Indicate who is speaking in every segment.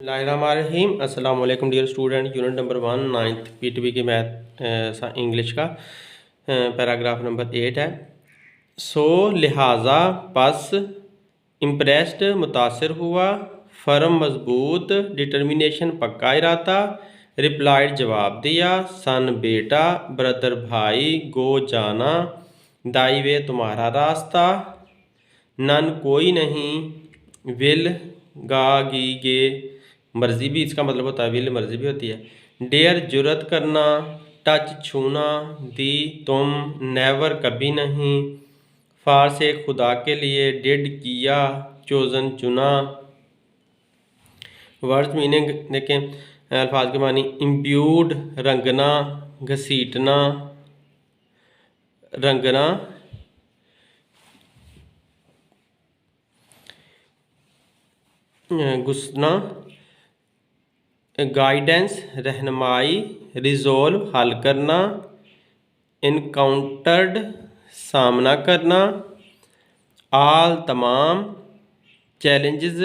Speaker 1: बिस्मिल्लाहिर्रहमानिर्रहीम। अस्सलाम वालेकुम dear student. Unit number 1 ninth PTB के मैथ इंग्लिश का पैराग्राफ नंबर 8 है। सो लिहाजा पस इम्प्रेस्ड मुतासर हुआ, फर्म मजबूत, डिटर्मिनेशन पक्का इरादा, रिप्लाइड जवाब दिया, सन बेटा, ब्रदर भाई, गो जाना, दाई वे तुम्हारा रास्ता, नन कोई नहीं, विल गा गी गे मर्जी भी इसका मतलब होता है, विल मर्जी भी होती है। डेयर जुरत करना, टच छूना, दी तुम, नेवर कभी नहीं, फार से खुदा के लिए, डिड किया, चोजन चुना। वर्ड्स मीनिंग देखें, अल्फाज के मानी इम्ब्यूड रंगना, घसीटना, रंगना, घुसना, गाइडेंस रहनुमाई, रिजोल्व हल करना, इनकाउंटर्ड सामना करना, आल तमाम, चैलेंजेस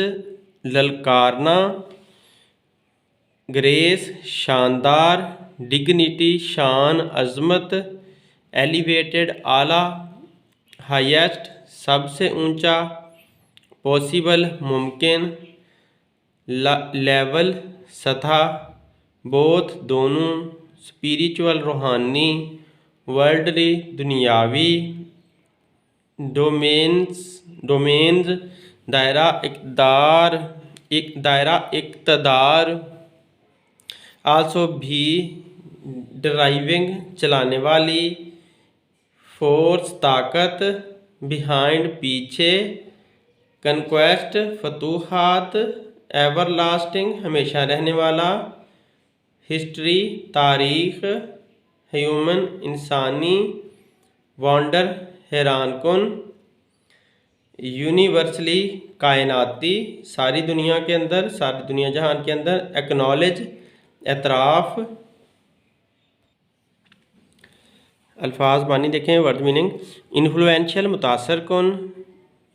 Speaker 1: ललकारना, ग्रेस शानदार, डिग्निटी शान अजमत, एलिवेटेड आला, हाईएस्ट सबसे ऊंचा, पॉसिबल मुमकिन, लेवल सतह, बोथ दोनों, स्पिरिचुअल रूहानी, वर्ल्डली दुनियावी, डोमेन्स दायरा इक़्तिदार, आल्सो भी, ड्राइविंग चलाने वाली, फोर्स ताकत, बिहाइंड पीछे, कन्क्वेस्ट फतूहात, एवरलास्टिंग हमेशा रहने वाला, हिस्ट्री तारीख, ह्यूमन इंसानी, वॉन्डर हैरान कुन, यूनिवर्सली कायनाती सारी दुनिया के अंदर, सारी दुनिया जहान के अंदर, एक्नॉलेज एतराफ़। अल्फाज मानी देखें, वर्ड मीनिंग इन्फ्लुएंशियल मुतासर कुन,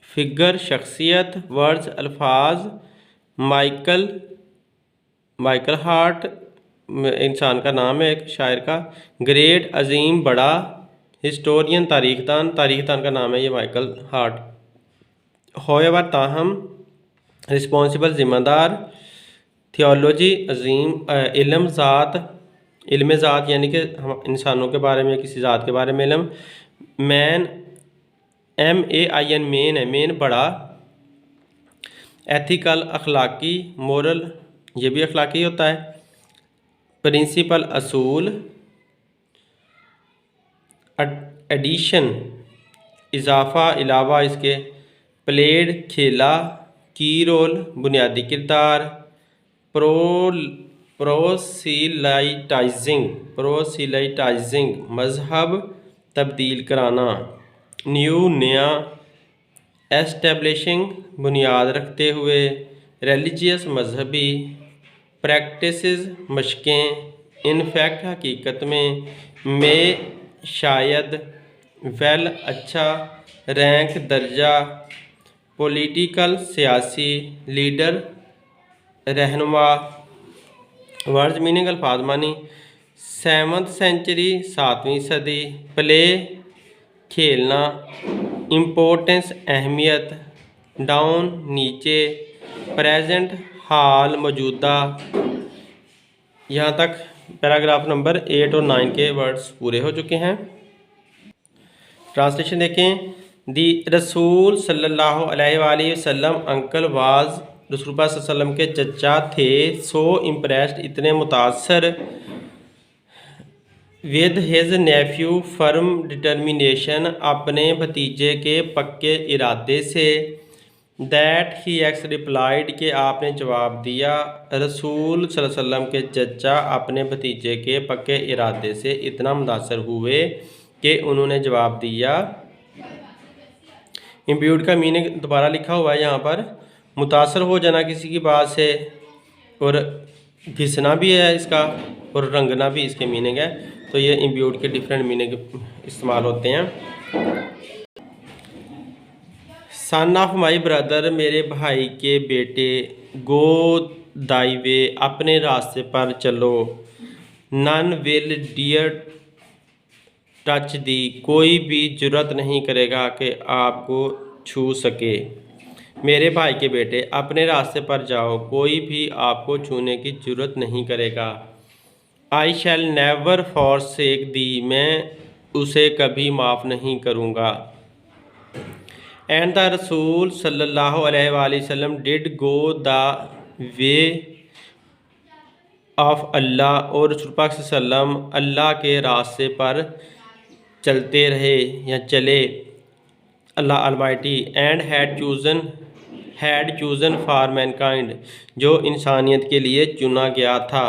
Speaker 1: फिगर शख्सियत, वर्ड्स अल्फाज माइकल हार्ट इंसान का नाम है, एक शायर का, ग्रेट अजीम बड़ा, हिस्टोरियन तारीखदान का नाम है ये माइकल हार्ट, होएवर ताहम, रिस्पॉन्सिबल जिम्मेदार, थियोलॉजी अजीम इल्म ज़ात यानी कि हम इंसानों के बारे में, किसी ज़ात के बारे में इल्म, मैन MAIN मेन है, मेन बड़ा, एथिकल अखलाकी, मोरल ये भी अखलाकी होता है, प्रिंसिपल असूल, एडिशन इजाफ़ा इलावा इसके, प्लेड खेला, की रोल बुनियादी किरदार, प्रोसिलाइटाइजिंग मज़हब तब्दील कराना, न्यू नया, एस्टेब्लिशिंग बुनियाद रखते हुए, रिलीजियस मजहबी, प्रैक्टिसेस मशकें, इनफैक्ट हकीकत में शायद, वेल अच्छा, रैंक दर्जा, पॉलिटिकल सियासी, लीडर रहनुमा। वर्ड्स मीनिंग अल्फाज मानी 7th सेंचुरी 7वीं सदी, प्ले खेलना, इम्पोर्टेंस अहमियत, डाउन नीचे, प्रेजेंट हाल मौजूदा। यहाँ तक पैराग्राफ नंबर 8 और 9 के वर्ड्स पूरे हो चुके हैं। ट्रांसलेशन देखें, दी रसूल सल्लल्लाहु अलैहि वसल्लम अंकल वाज, रसूल पाक सल्लल्लाहु अलैहि वसल्लम के चचा थे, सो इम्प्रेस्ड इतने मुतासर, with his Neiphiu firm determination अपने भतीजे के पक्के इरादे से, दैट ही एक्स रिप्लाइड के आपने जवाब दिया, रसूल सल्लल्लाहु अलैहि वसल्लम के चचा अपने भतीजे के पक्के इरादे से इतना मुतासर हुए कि उन्होंने जवाब दिया। इम्ब्यूड का मीनिंग दोबारा लिखा हुआ है यहाँ पर, मुतासर हो जाना किसी की बात से, और घिसना भी है इसका, और रंगना भी इसके मीनिंग है। तो ये इम्ब्यूड के डिफरेंट मीनिंग इस्तेमाल होते हैं। सन ऑफ माई ब्रदर मेरे भाई के बेटे, गो दाई वे, अपने रास्ते पर चलो। नन विल डियर टच दी, कोई भी जुर्रत नहीं करेगा कि आपको छू सके। मेरे भाई के बेटे, अपने रास्ते पर जाओ, कोई भी आपको छूने की जुर्रत नहीं करेगा। आई शैल नेवर फॉरसेक दी, मैं उसे कभी माफ़ नहीं करूँगा। एंड द रसूल सल्लल्लाहु अलैहि वसल्लम did go the way of Allah, और रसूल पाक सल्लल्लाहु अलैहि वसल्लम अल्लाह के रास्ते पर चलते रहे या चले, Allah Almighty, and had chosen for mankind, जो इंसानियत के लिए चुना गया था।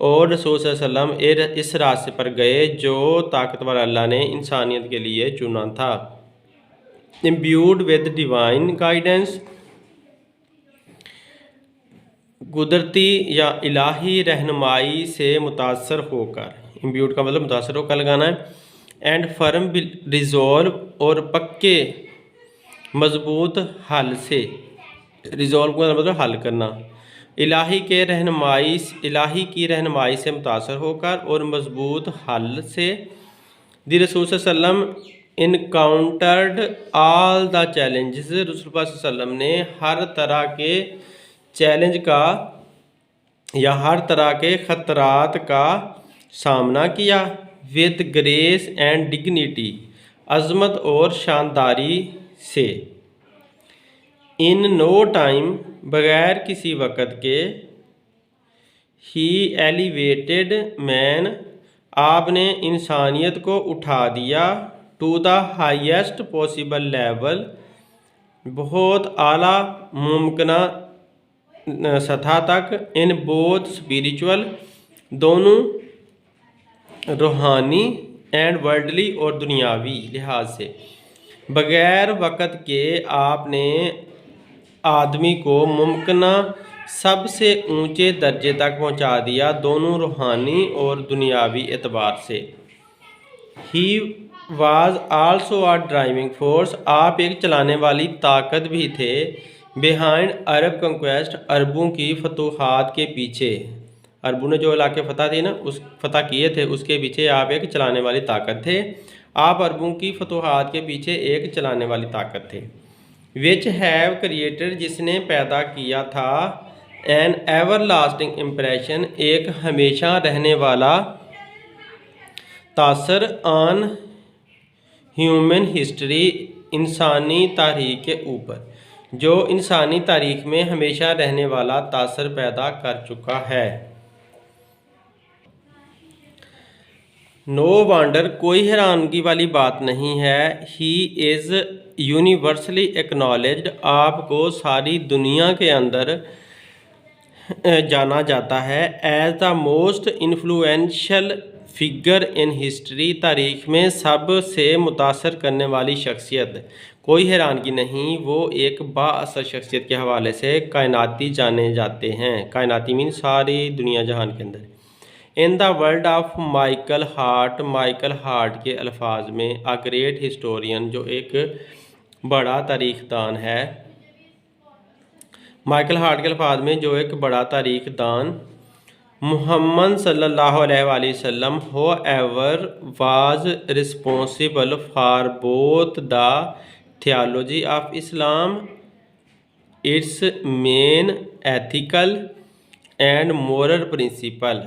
Speaker 1: और रसूल सल्लल्लाहु अलैहि वसल्लम इस रास्ते पर गए जो ताकतवर अल्लाह ने इंसानियत के लिए चुना था। इम्ब्यूड विद डिवाइन गाइडेंस, कुदरती या इलाही रहनुमाई से मुतासर होकर, इम्ब्यूड का मतलब मुतासर होकर लगाना है। एंड फर्म रिजॉल्व, और पक्के मजबूत हल से, रिजॉल्व का मतलब हल करना, इलाही की रहनुमाई से मुतासर होकर और मजबूत हल से। द रसूल सल्लम इनकाउंटर्ड ऑल द चैलेंजेस, रसूल सल्लम ने हर तरह के चैलेंज का या हर तरह के ख़तरात का सामना किया। विद ग्रेस एंड डिग्निटी, अज़मत और शानदारी से। इन नो टाइम, बग़ैर किसी वक़्त के। ही एलिवेटेड मैन, आपने इंसानियत को उठा दिया। To the highest possible level, बहुत आला मुमकिन सतह तक। इन बोथ स्पिरिचुअल, दोनों रूहानी, एंड वर्ल्डली और दुनियावी लिहाज से। बग़ैर वक़्त के आपने आदमी को मुमकिन सबसे ऊंचे दर्जे तक पहुंचा दिया, दोनों रूहानी और दुनियावी एतबार से। He was also a driving force, आप एक चलाने वाली ताकत भी थे। बिहाइंड अरब कंक्वेस्ट, अरबों की फतूहात के पीछे, अरबों ने जो इलाके फ़तह थे ना, उस फ़तह किए थे, उसके पीछे आप एक चलाने वाली ताकत थे। आप अरबों की फतूहात के पीछे एक चलाने वाली ताकत थे। विच हैव क्रिएटेड, जिसने पैदा किया था। एन एवर लास्टिंग इम्प्रेशन, एक हमेशा रहने वाला तासर। ऑन ह्यूमन हिस्ट्री, इंसानी तारीख के ऊपर, जो इंसानी तारीख में हमेशा रहने वाला तासर पैदा कर चुका है। नो वंडर, कोई हैरानगी वाली बात नहीं है। ही इज़ यूनिवर्सली एक्नॉलेज्ड, आपको सारी दुनिया के अंदर जाना जाता है। As the most influential figure in history, तारीख में सबसे मुतासर करने वाली शख्सियत। कोई हैरानगी नहीं, वो एक बाअसर शख्सियत के हवाले से कायनाती जाने जाते हैं। कायनाती मीन सारी दुनिया जहान के अंदर। In the world of Michael Hart, Michael Hart के अल्फाज में, अ ग्रेट हिस्टोरियन, जो एक बड़ा तारीखदान है। माइकल हार्ट के अल्फाज में, जो एक बड़ा तारीखदान। मुहम्मद सल्लल्लाहु अलैहि वसल्लम who ever was responsible for both the theology of Islam, its main ethical and moral principle.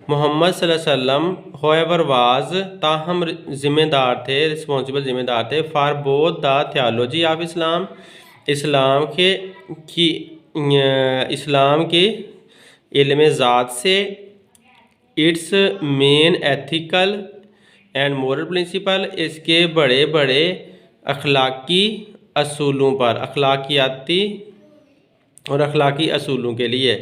Speaker 1: Mohammad सल्लल्लाहु अलैहि वसल्लम होएवर वाज, ताहम ज़िम्मेदार थे, रिस्पॉन्सिबल ज़िम्मेदार थे। For both the theology of Islam, इस्लाम के इल्म ज़ात से। Its main ethical and moral principle, इसके बड़े बड़े अखलाकी असूलों पर, अखलाकियाती और अखलाकी असूलों के लिए।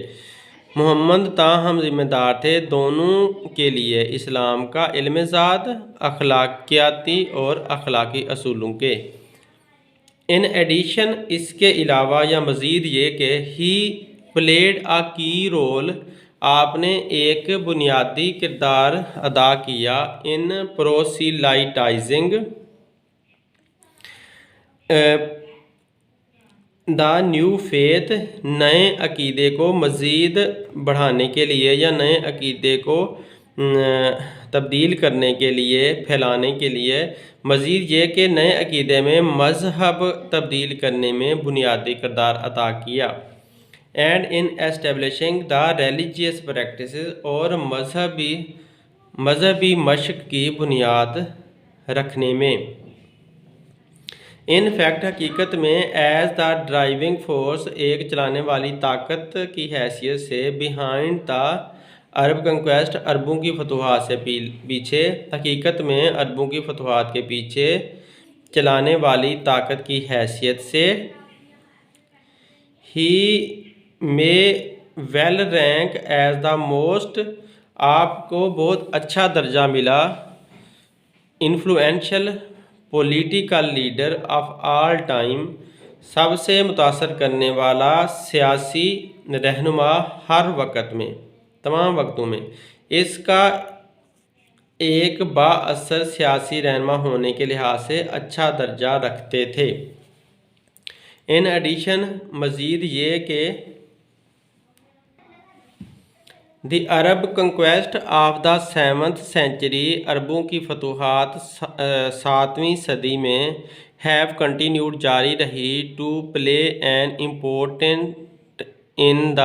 Speaker 1: मोहम्मद ताहम ज़िम्मेदार थे दोनों के लिए, इस्लाम का इल्म ज़ात, अखलाकियाती और अखलाकी असूलों के। इन एडिशन, इसके अलावा या मज़ीद ये कि ही प्लेड अ की रोल, आपने एक बुनियादी किरदार अदा किया। इन प्रोसिलाइटाइजिंग द न्यू फेथ नए अकीदे को मज़ीद बढ़ाने के लिए या नए अकीदे को तब्दील करने के लिए, फैलाने के लिए, मज़ीद ये कि नए अकीदे में मज़हब तब्दील करने में बुनियादी किरदार अदा किया। And in establishing the religious practices और मजहबी मशक की बुनियाद रखने में। इन फैक्ट हकीकत में एज द ड्राइविंग फोर्स एक चलाने वाली ताकत की हैसियत से बिहाइंड द अरब कंक्वेस्ट अरबों की फतवाहत से पीछे, हकीकत में अरबों की फतवाहत के पीछे चलाने वाली ताकत की हैसियत से ही may well rank as the most, आपको बहुत अच्छा दर्जा मिला, influential political leader of all time, सबसे मुतासर करने वाला सियासी रहनुमा हर वक्त में, तमाम वक्तों में। इसका एक बाअसर सियासी रहनुमा होने के लिहाज से अच्छा दर्जा रखते थे। इन एडिशन मज़ीद ये कि the Arab conquest of the 7th century, अरबों की फतूहात 7वीं सदी में हैव कंटिन्यूड जारी रही, to play an important in the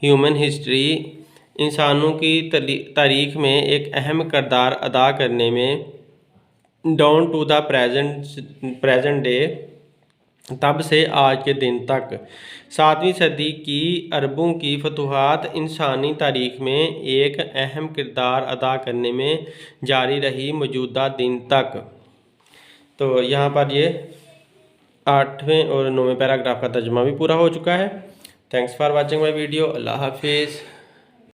Speaker 1: human history, इंसानों की तारीख में एक अहम किरदार अदा करने में, down to the present day, तब से आज के दिन तक। 7वीं सदी की अरबों की फतूहात इंसानी तारीख में एक अहम किरदार अदा करने में जारी रही मौजूदा दिन तक। तो यहाँ पर ये 8वें और 9वें पैराग्राफ का तर्जुमा भी पूरा हो चुका है। Thanks for watching my video. अल्लाह हाफिज़।